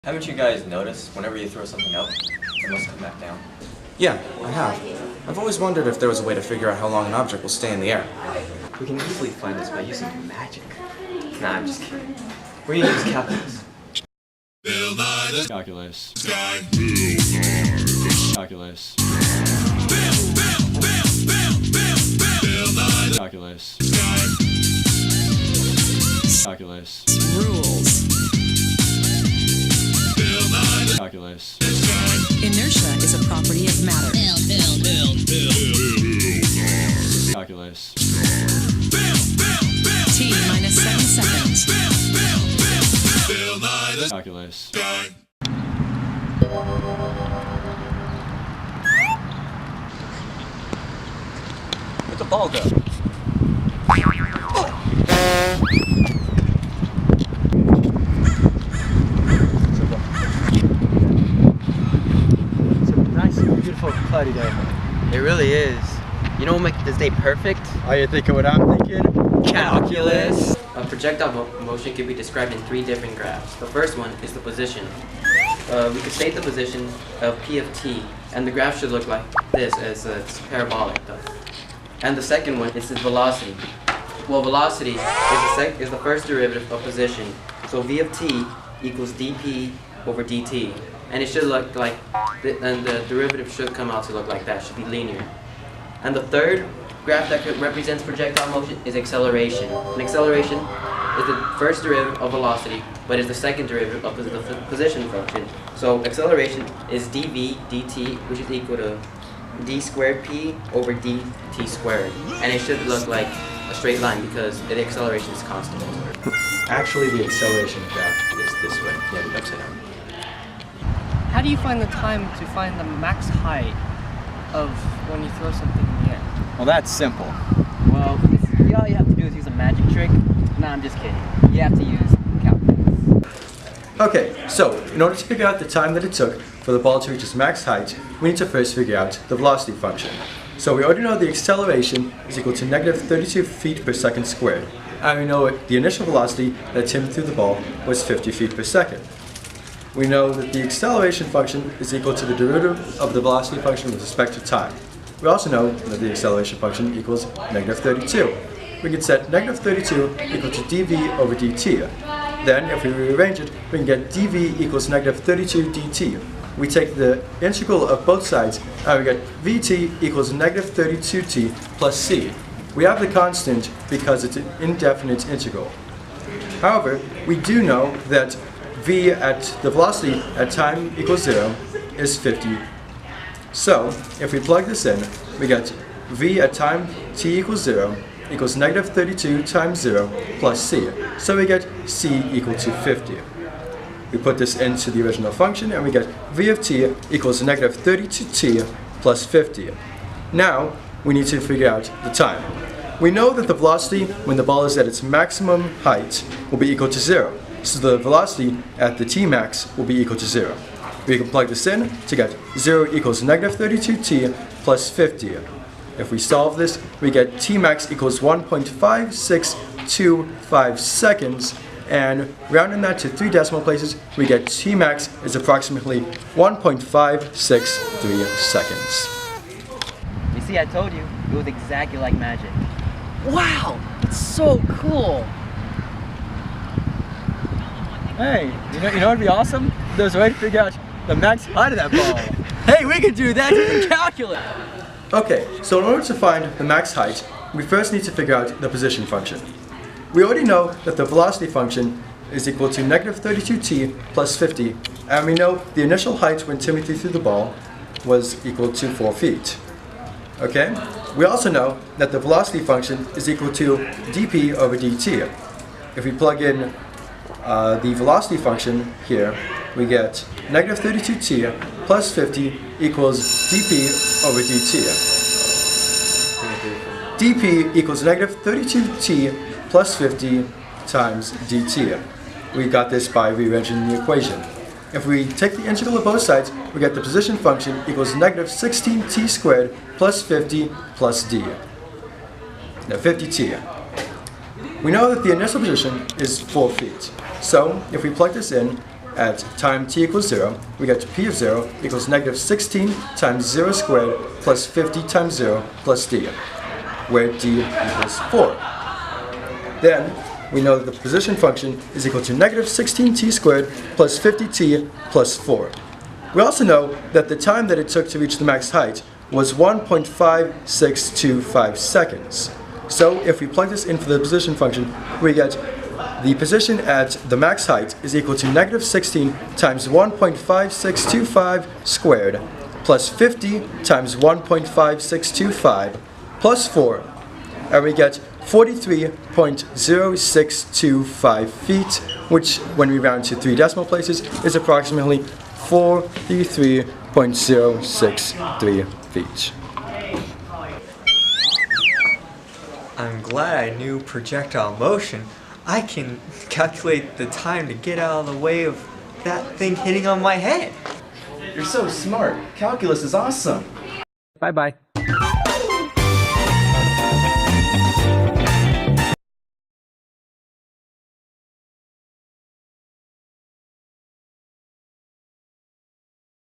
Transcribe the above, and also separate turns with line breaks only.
Haven't you guys noticed whenever you throw something up, it must come back down?
Yeah, I have. I've always wondered if there was a way to figure out how long an object will stay in the air.
We can easily find this by using magic. Nah, I'm just kidding. We're gonna use calculus.
Calculus. Calculus. Calculus. Calculus.
Rules.
Calculus.
Inertia is a property of matter.
Calculus.
T minus 7 seconds.
Calculus.
Where'd the ball go? It's a nice, beautiful, cloudy day. It really is. You know what will make this day perfect?
Are you thinking what I'm thinking?
Calculus!
A projectile motion can be described in 3 different graphs. The first one is the position. We could state the position of P of t, and the graph should look like this, as it's parabolic though. And the second one is the velocity. Well, velocity is the first derivative of position. So V of t equals dp over dt. And it should look like, and the derivative should come out to look like that, should be linear. And the third graph that represents projectile motion is acceleration. And acceleration is the first derivative of velocity, but is the second derivative of the position function. So acceleration is dv dt, which is equal to d squared p over dt squared. And it should look like a straight line because the acceleration is constant.
Actually, the acceleration graph is this way. Yeah, the upside down.
How do you find the time to find the max height of when you throw something in the air?
Well, that's simple.
Well, all you have to do is use a magic trick. No, I'm just kidding. You have to use calculus.
Okay, so in order to figure out the time that it took for the ball to reach its max height, we need to first figure out the velocity function. So we already know the acceleration is equal to negative 32 feet per second squared. And we know the initial velocity that Tim threw the ball was 50 feet per second. We know that the acceleration function is equal to the derivative of the velocity function with respect to time. We also know that the acceleration function equals negative 32. We can set negative 32 equal to dv over dt. Then, if we rearrange it, we can get dv equals negative 32 dt. We take the integral of both sides, and we get vt equals negative 32t plus c. We have the constant because it's an indefinite integral. However, we do know that v at the velocity at time equals 0 is 50. So, if we plug this in, we get v at time t equals 0 equals negative 32 times 0 plus c. So we get c equal to 50. We put this into the original function and we get v of t equals negative 32t plus 50. Now, we need to figure out the time. We know that the velocity when the ball is at its maximum height will be equal to 0. So the velocity at the t max will be equal to 0. We can plug this in to get 0 equals negative 32t plus 50. If we solve this, we get t max equals 1.5625 seconds, and rounding that to 3 decimal places, we get t max is approximately 1.563 seconds.
You see, I told you, it was exactly like magic. Wow, it's so cool.
Hey, you know what'd be awesome? There's a way to figure out the max height of that ball.
Hey, we could do that using calculus.
Okay, so in order to find the max height, we first need to figure out the position function. We already know that the velocity function is equal to negative 32t plus 50, and we know the initial height when Timothy threw the ball was equal to 4 feet. Okay? We also know that the velocity function is equal to dp over dt. If we plug in the velocity function here, we get negative 32t plus 50 equals dp over dt. dp equals negative 32t plus 50 times dt. We got this by rearranging the equation. If we take the integral of both sides, we get the position function equals negative 16t squared plus 50 plus d. Now 50t. We know that the initial position is 4 feet. So if we plug this in, at time t equals 0, we get p of 0 equals negative 16 times 0 squared plus 50 times 0 plus d, where d equals 4. Then, we know that the position function is equal to negative 16t squared plus 50t plus 4. We also know that the time that it took to reach the max height was 1.5625 seconds. So if we plug this in for the position function, we get the position at the max height is equal to negative 16 times 1.5625 squared plus 50 times 1.5625 plus 4, and we get 43.0625 feet, which, when we round to 3 decimal places, is approximately 43.063 feet.
I'm glad I knew projectile motion. I can calculate the time to get out of the way of that thing hitting on my head.
You're so smart. Calculus is awesome.
Bye bye.